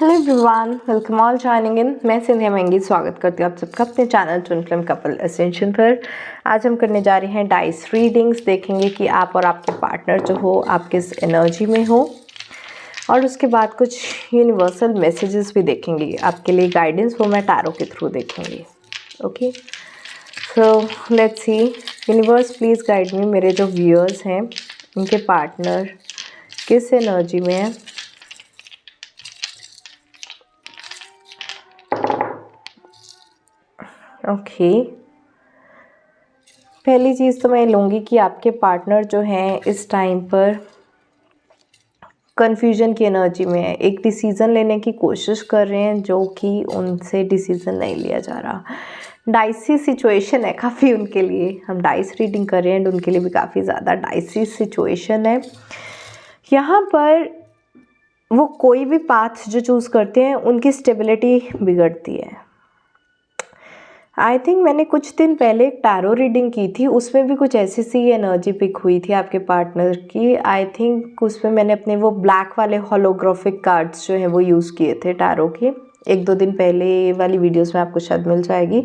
Hello everyone, welcome all joining in. मैं सिंधिया महंगी स्वागत करती हूँ आप सबका अपने channel twin flame couple essential पर। आज हम करने जा रहे हैं डाइस रीडिंग्स। देखेंगे कि आप और आपके पार्टनर जो हो आप किस एनर्जी में हो, और उसके बाद कुछ यूनिवर्सल मैसेजेस भी देखेंगे आपके लिए। गाइडेंस वो मैं टैरो के थ्रू देखेंगे। Okay, so let's see. Universe please guide me. मेरे जो व्यूअर्स हैं उनके पार्टनर किस एनर्जी में है। ओके, पहली चीज़ तो मैं लूँगी कि आपके पार्टनर जो हैं इस टाइम पर कन्फ्यूजन की एनर्जी में है। एक डिसीज़न लेने की कोशिश कर रहे हैं जो कि उनसे डिसीज़न नहीं लिया जा रहा। डाइसी सिचुएशन है काफ़ी उनके लिए। हम डाइस रीडिंग कर रहे हैं एंड उनके लिए भी काफ़ी ज़्यादा डाइसी सिचुएशन है। यहाँ पर वो कोई भी पाथ जो चूज़ करते हैं उनकी स्टेबिलिटी बिगड़ती है। आई थिंक मैंने कुछ दिन पहले एक टैरो रीडिंग की थी, उसमें भी कुछ ऐसी सी एनर्जी पिक हुई थी आपके पार्टनर की। आई थिंक उसमें मैंने अपने वो ब्लैक वाले होलोग्राफिक कार्ड्स जो हैं वो यूज़ किए थे टैरो के। एक दो दिन पहले वाली वीडियोस में आपको शायद मिल जाएगी।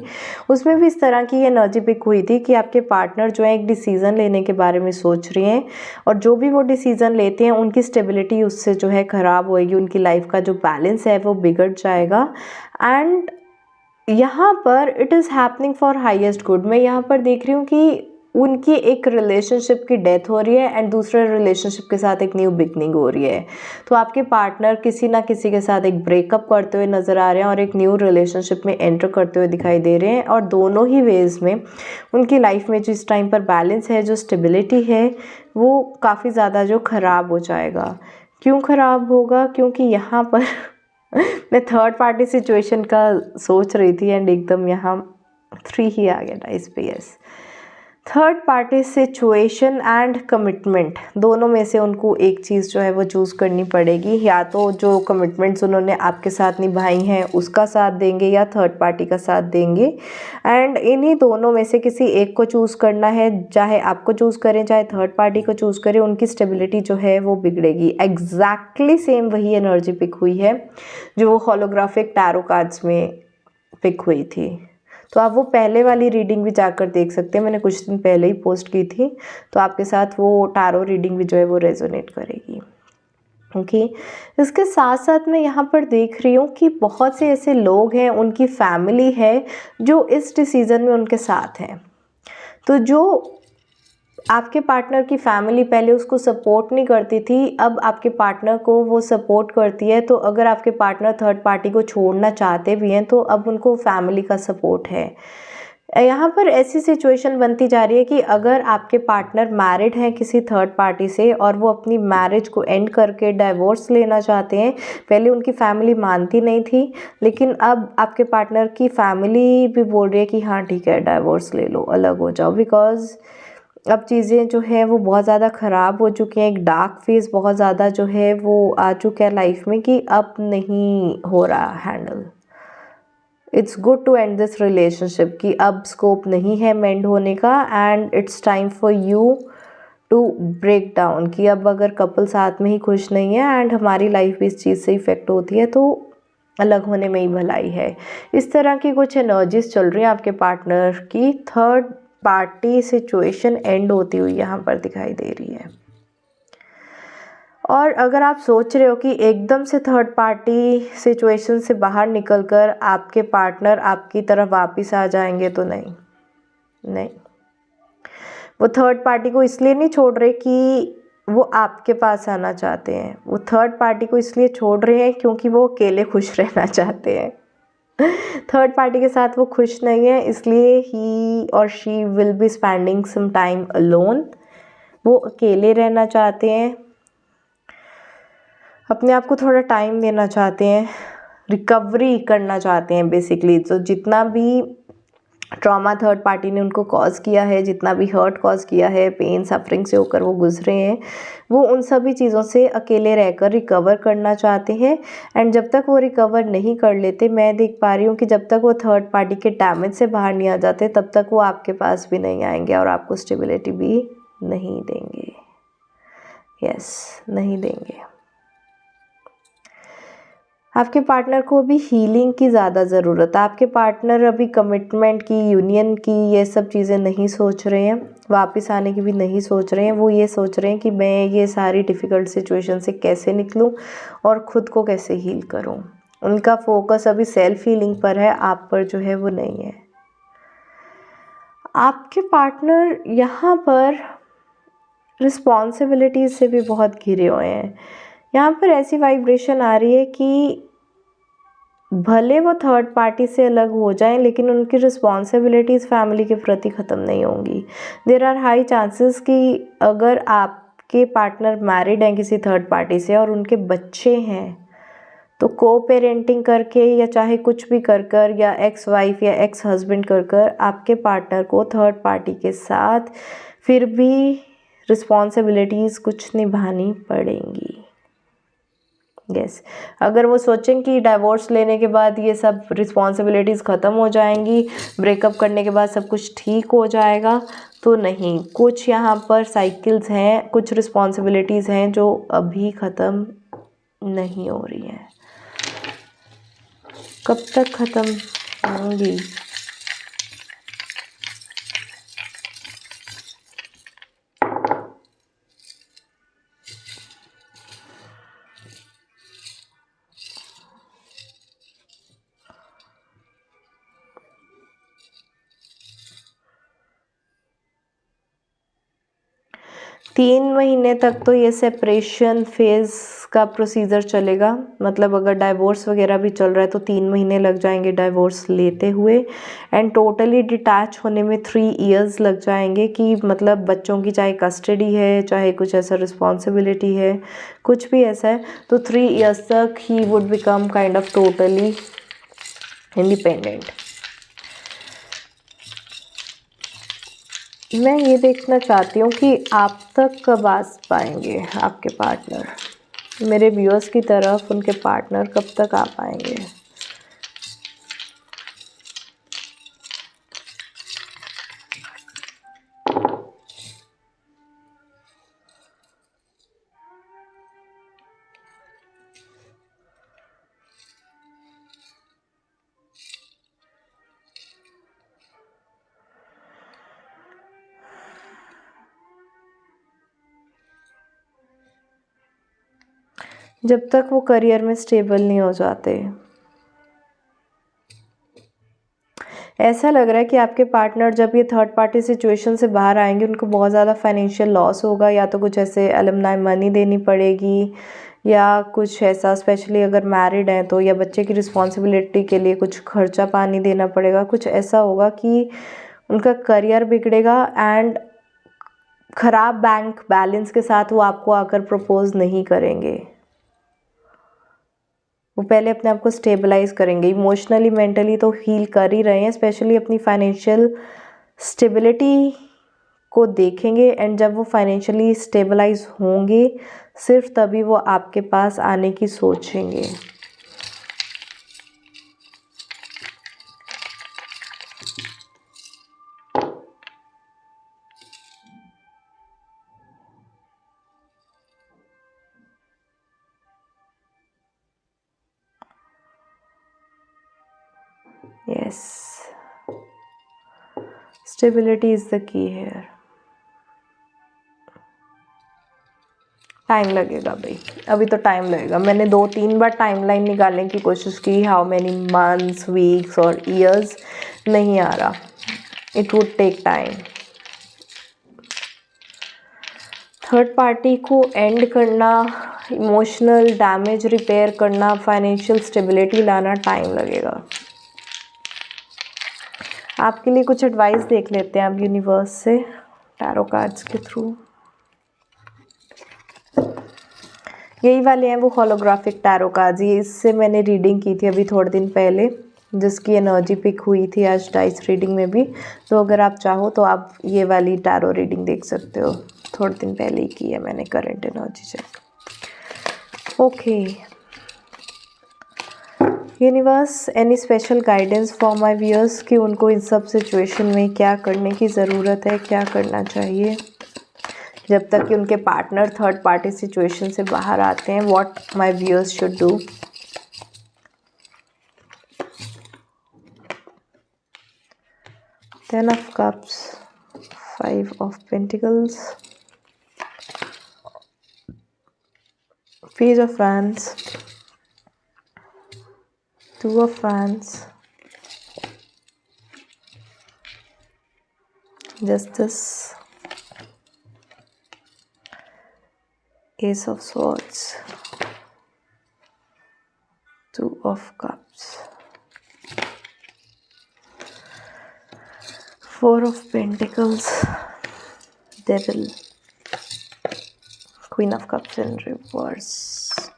उसमें भी इस तरह की एनर्जी पिक हुई थी कि आपके पार्टनर जो है एक डिसीज़न लेने के बारे में सोच रही हैं, और जो भी वो डिसीज़न लेते हैं उनकी स्टेबिलिटी उससे जो है ख़राब होएगी। उनकी लाइफ का जो बैलेंस है वो बिगड़ जाएगा। एंड यहाँ पर it is happening for highest good. मैं यहाँ पर देख रही हूँ कि उनकी एक रिलेशनशिप की डेथ हो रही है एंड दूसरे रिलेशनशिप के साथ एक न्यू बिगनिंग हो रही है। तो आपके पार्टनर किसी ना किसी के साथ एक ब्रेकअप करते हुए नज़र आ रहे हैं और एक न्यू रिलेशनशिप में एंटर करते हुए दिखाई दे रहे हैं। और दोनों ही वेज़ में उनकी लाइफ में जो इस टाइम पर बैलेंस है, जो स्टेबिलिटी है, वो काफ़ी ज़्यादा जो ख़राब हो जाएगा। क्यों ख़राब होगा? क्योंकि यहाँ पर मैं थर्ड पार्टी सिचुएशन का सोच रही थी एंड एकदम यहाँ 3 ही आ गया डाइस पे। Yes, third party situation and commitment, दोनों में से उनको एक चीज़ जो है वो चूज़ करनी पड़ेगी। या तो जो कमिटमेंट्स उन्होंने आपके साथ निभाई हैं उसका साथ देंगे या थर्ड पार्टी का साथ देंगे। एंड इन्हीं दोनों में से किसी एक को चूज़ करना है। चाहे आपको चूज़ करें चाहे थर्ड पार्टी को चूज़ करें, उनकी स्टेबिलिटी जो है वो बिगड़ेगी। एग्जैक्टली सेम वही एनर्जी पिक हुई है जो वो होलोग्राफिक टैरो कार्ड्स में पिक हुई थी। तो आप वो पहले वाली रीडिंग भी जाकर देख सकते हैं, मैंने कुछ दिन पहले ही पोस्ट की थी। तो आपके साथ वो टैरो रीडिंग भी जो है वो रेजोनेट करेगी। ओके, इसके साथ साथ मैं यहाँ पर देख रही हूँ कि बहुत से ऐसे लोग हैं, उनकी फैमिली है जो इस डिसीज़न में उनके साथ हैं। तो जो आपके पार्टनर की फैमिली पहले उसको सपोर्ट नहीं करती थी, अब आपके पार्टनर को वो सपोर्ट करती है। तो अगर आपके पार्टनर थर्ड पार्टी को छोड़ना चाहते भी हैं तो अब उनको फैमिली का सपोर्ट है। यहाँ पर ऐसी सिचुएशन बनती जा रही है कि अगर आपके पार्टनर मैरिड हैं किसी थर्ड पार्टी से और वो अपनी मैरिज को एंड करके डाइवोर्स लेना चाहते हैं, पहले उनकी फैमिली मानती नहीं थी, लेकिन अब आपके पार्टनर की फैमिली भी बोल रही है कि हाँ ठीक है, डाइवोर्स ले लो, अलग हो जाओ। बिकॉज अब चीज़ें जो है वो बहुत ज़्यादा ख़राब हो चुकी हैं। एक डार्क फेज बहुत ज़्यादा जो है वो आ चुका है लाइफ में कि अब नहीं हो रहा handle. It's good to end this relationship कि अब स्कोप नहीं है मेंड होने का and it's time for you to break down. कि अब अगर कपल साथ में ही खुश नहीं है एंड हमारी लाइफ भी इस चीज़ से इफ़ेक्ट होती है तो अलग होने में ही भलाई है। इस तरह की कुछ एनर्जीज चल रही है आपके पार्टनर की। थर्ड पार्टी सिचुएशन एंड होती हुई यहाँ पर दिखाई दे रही है। और अगर आप सोच रहे हो कि एकदम से थर्ड पार्टी सिचुएशन से बाहर निकलकर आपके पार्टनर आपकी तरफ वापस आ जाएंगे, तो नहीं नहीं, वो थर्ड पार्टी को इसलिए नहीं छोड़ रहे कि वो आपके पास आना चाहते हैं। वो थर्ड पार्टी को इसलिए छोड़ रहे हैं क्योंकि वो अकेले खुश रहना चाहते हैं। थर्ड पार्टी के साथ वो खुश नहीं है, इसलिए ही और she will be spending some time alone. वो अकेले रहना चाहते हैं, अपने आप को थोड़ा टाइम देना चाहते हैं, रिकवरी करना चाहते हैं बेसिकली। तो जितना भी ट्रॉमा थर्ड पार्टी ने उनको कॉज किया है, जितना भी हर्ट कॉज किया है, पेन सफरिंग से होकर वो गुजरे हैं, वो उन सभी चीज़ों से अकेले रहकर रिकवर करना चाहते हैं। एंड जब तक वो रिकवर नहीं कर लेते, मैं देख पा रही हूँ कि जब तक वो थर्ड पार्टी के डैमेज से बाहर नहीं आ जाते तब तक वो आपके पास भी नहीं आएंगे और आपको स्टेबिलिटी भी नहीं देंगे। यस, नहीं देंगे। आपके पार्टनर को अभी हीलिंग की ज़्यादा ज़रूरत है। आपके पार्टनर अभी कमिटमेंट की, यूनियन की, ये सब चीज़ें नहीं सोच रहे हैं, वापस आने की भी नहीं सोच रहे हैं। वो ये सोच रहे हैं कि मैं ये सारी डिफ़िकल्ट सिचुएशन से कैसे निकलूं और ख़ुद को कैसे हील करूं। उनका फोकस अभी सेल्फ हीलिंग पर है, आप पर जो है वो नहीं है। आपके पार्टनर यहाँ पर रिस्पॉन्सिबिलिटीज़ से भी बहुत घिरे हुए हैं। यहाँ पर ऐसी वाइब्रेशन आ रही है कि भले वो थर्ड पार्टी से अलग हो जाएं, लेकिन उनकी रिस्पॉन्सिबिलिटीज़ फैमिली के प्रति ख़त्म नहीं होंगी। देयर आर हाई चांसेस कि अगर आपके पार्टनर मैरिड हैं किसी थर्ड पार्टी से और उनके बच्चे हैं, तो को पेरेंटिंग करके या चाहे कुछ भी कर कर, या एक्स वाइफ या एक्स हस्बैंड कर कर, आपके पार्टनर को थर्ड पार्टी के साथ फिर भी रिस्पॉन्सिबिलिटीज़ कुछ निभानी पड़ेंगी। यस, अगर वो सोचें कि डिवोर्स लेने के बाद ये सब रिस्पॉन्सिबिलिटीज़ ख़त्म हो जाएंगी, ब्रेकअप करने के बाद सब कुछ ठीक हो जाएगा, तो नहीं। कुछ यहाँ पर साइकिल्स हैं, कुछ रिस्पॉन्सिबिलिटीज़ हैं जो अभी ख़त्म नहीं हो रही हैं। कब तक ख़त्म होंगी? तीन महीने तक तो ये सेपरेशन फेज़ का प्रोसीजर चलेगा। मतलब अगर डाइवोर्स वगैरह भी चल रहा है तो 3 महीने लग जाएंगे डाइवोर्स लेते हुए, एंड टोटली डिटैच होने में 3 इयर्स लग जाएंगे। कि मतलब बच्चों की चाहे कस्टडी है, चाहे कुछ ऐसा रिस्पॉन्सिबिलिटी है, कुछ भी ऐसा है, तो 3 इयर्स तक he would become kind of totally independent. मैं ये देखना चाहती हूँ कि आप तक कब आ पाएंगे आपके पार्टनर। मेरे व्यूअर्स की तरफ उनके पार्टनर कब तक आ पाएंगे। जब तक वो करियर में स्टेबल नहीं हो जाते। ऐसा लग रहा है कि आपके पार्टनर जब ये थर्ड पार्टी सिचुएशन से बाहर आएंगे, उनको बहुत ज़्यादा फाइनेंशियल लॉस होगा, या तो कुछ ऐसे अलमनाई मनी देनी पड़ेगी, या कुछ ऐसा, स्पेशली अगर मैरिड हैं तो, या बच्चे की रिस्पॉन्सिबिलिटी के लिए कुछ खर्चा पानी देना पड़ेगा। कुछ ऐसा होगा कि उनका करियर बिगड़ेगा, एंड ख़राब बैंक बैलेंस के साथ वो आपको आकर प्रपोज नहीं करेंगे। वो पहले अपने आप को स्टेबलाइज करेंगे, इमोशनली मेंटली तो हील कर ही रहे हैं, स्पेशली अपनी फाइनेंशियल स्टेबिलिटी को देखेंगे। एंड जब वो फाइनेंशियली स्टेबलाइज होंगे, सिर्फ तभी वो आपके पास आने की सोचेंगे। Yes, stability is the key here. Time लगेगा भाई, अभी तो टाइम लगेगा। मैंने 2-3 बार टाइमलाइन निकालने की कोशिश की, हाउ मैनी मंथ्स, वीक्स और ईयर्स, नहीं आ रहा। It would take time. Third party को एंड करना, इमोशनल डैमेज रिपेयर करना, फाइनेंशियल स्टेबिलिटी लाना टाइम लगेगा। आपके लिए कुछ एडवाइस देख लेते हैं आप यूनिवर्स से, टैरो कार्ड्स के थ्रू। यही वाले हैं वो होलोग्राफिक टैरो कार्ड्स। ये इससे मैंने रीडिंग की थी अभी थोड़े दिन पहले, जिसकी एनर्जी पिक हुई थी आज डाइस रीडिंग में भी। तो अगर आप चाहो तो आप ये वाली टैरो रीडिंग देख सकते हो। थोड़े दिन पहले ही की है मैंने current energy check. Okay universe, any special guidance for my viewers कि उनको इन सब सिचुएशन में क्या करने की ज़रूरत है, क्या करना चाहिए जब तक कि उनके पार्टनर थर्ड पार्टी सिचुएशन से बाहर आते हैं। What my viewers should do. 10 of Cups, 5 of Pentacles, Page of Wands, 2 of Wands, Justice, Ace of Swords, 2 of Cups, 4 of Pentacles, Devil, Queen of Cups in reverse.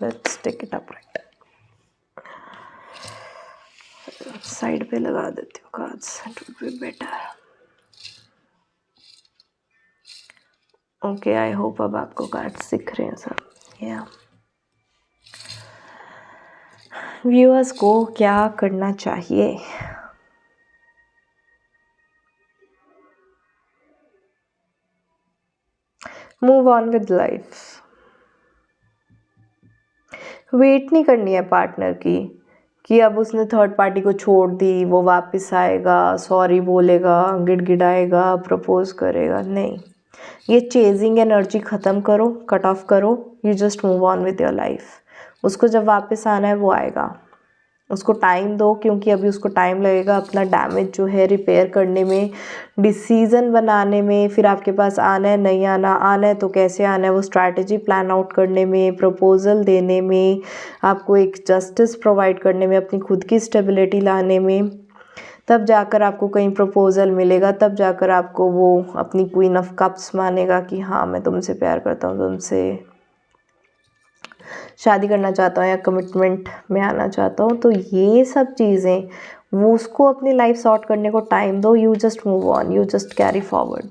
Let's take it upright. Side पे लगा देती हूँ cards, it will be better. Okay, I hope अब आपको cards दिख रहे हैं सब. या व्यूअर्स को क्या करना चाहिए? Move on with life. Wait नहीं करनी है पार्टनर की कि अब उसने थर्ड पार्टी को छोड़ दी, वो वापस आएगा, सॉरी बोलेगा, गिड़गिड़ाएगा, प्रपोज करेगा. नहीं, ये चेजिंग एनर्जी ख़त्म करो, कट ऑफ करो. You just move on with your life. उसको जब वापस आना है वो आएगा. उसको टाइम दो, क्योंकि अभी उसको टाइम लगेगा अपना डैमेज जो है रिपेयर करने में, डिसीज़न बनाने में. फिर आपके पास आना है, नहीं आना, आना है तो कैसे आना है, वो स्ट्रैटेजी प्लान आउट करने में, प्रपोजल देने में, आपको एक जस्टिस प्रोवाइड करने में, अपनी खुद की स्टेबिलिटी लाने में. तब जाकर आपको कहीं प्रपोजल मिलेगा, तब जाकर आपको वो अपनी क्वीन ऑफ कप्स मानेगा कि हाँ मैं तुमसे प्यार करता हूँ, तुमसे शादी करना चाहता हूँ या कमिटमेंट में आना चाहता हूँ. तो ये सब चीज़ें वो उसको अपनी लाइफ सॉर्ट करने को टाइम दो. You just move on, you just carry forward.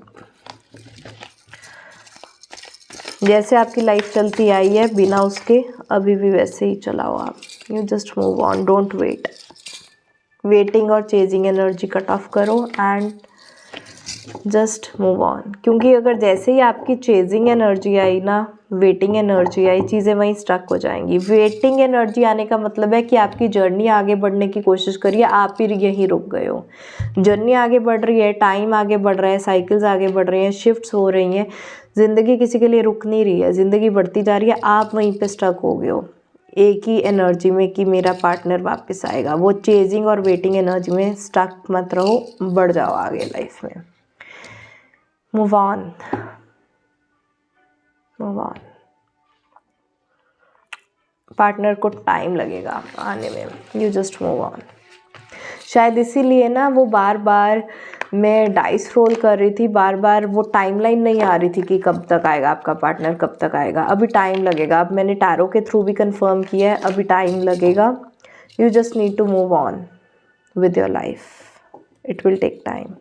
जैसे आपकी लाइफ चलती आई है बिना उसके, अभी भी वैसे ही चलाओ आप. You just move on, don't wait. Waiting और चेजिंग एनर्जी कट ऑफ करो एंड जस्ट मूव ऑन. क्योंकि अगर जैसे ही आपकी चेजिंग एनर्जी आई ना, वेटिंग एनर्जी आई, चीज़ें वहीं स्टक हो जाएंगी. वेटिंग एनर्जी आने का मतलब है कि आपकी जर्नी आगे बढ़ने की कोशिश करिए, आप ही यहीं रुक गए हो. जर्नी आगे बढ़ रही है, टाइम आगे बढ़ रहा है, साइकिल्स आगे बढ़ रही हैं, शिफ्ट्स हो रही हैं. ज़िंदगी किसी के लिए रुक नहीं रही है, ज़िंदगी बढ़ती जा रही है. आप वहीं पे स्टक हो गए हो एक ही एनर्जी में कि मेरा पार्टनर वापस आएगा. वो चेजिंग और वेटिंग एनर्जी में स्टक मत रहो, बढ़ जाओ आगे लाइफ में. Move on, move on. Partner को टाइम लगेगा आने में. You just move on. शायद इसीलिए ना वो बार बार, मैं डाइस रोल कर रही थी, बार बार वो टाइमलाइन नहीं आ रही थी कि कब तक आएगा आपका पार्टनर, कब तक आएगा. अभी टाइम लगेगा. अब मैंने टैरो के थ्रू भी कंफर्म किया है, अभी टाइम लगेगा. You just need to move on with your life. It will take time.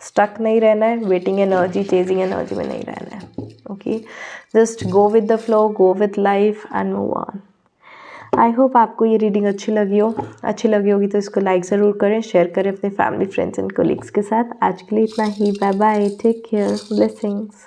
Stuck नहीं रहना है, वेटिंग एनर्जी, चेजिंग एनर्जी में नहीं रहना है. Okay, just go with the flow, go with life and move on. I hope आपको ये reading अच्छी लगी होगी तो इसको लाइक ज़रूर करें, शेयर करें अपने फैमिली, फ्रेंड्स एंड कोलीग्स के साथ. आज के लिए इतना ही. Bye bye, take care, blessings.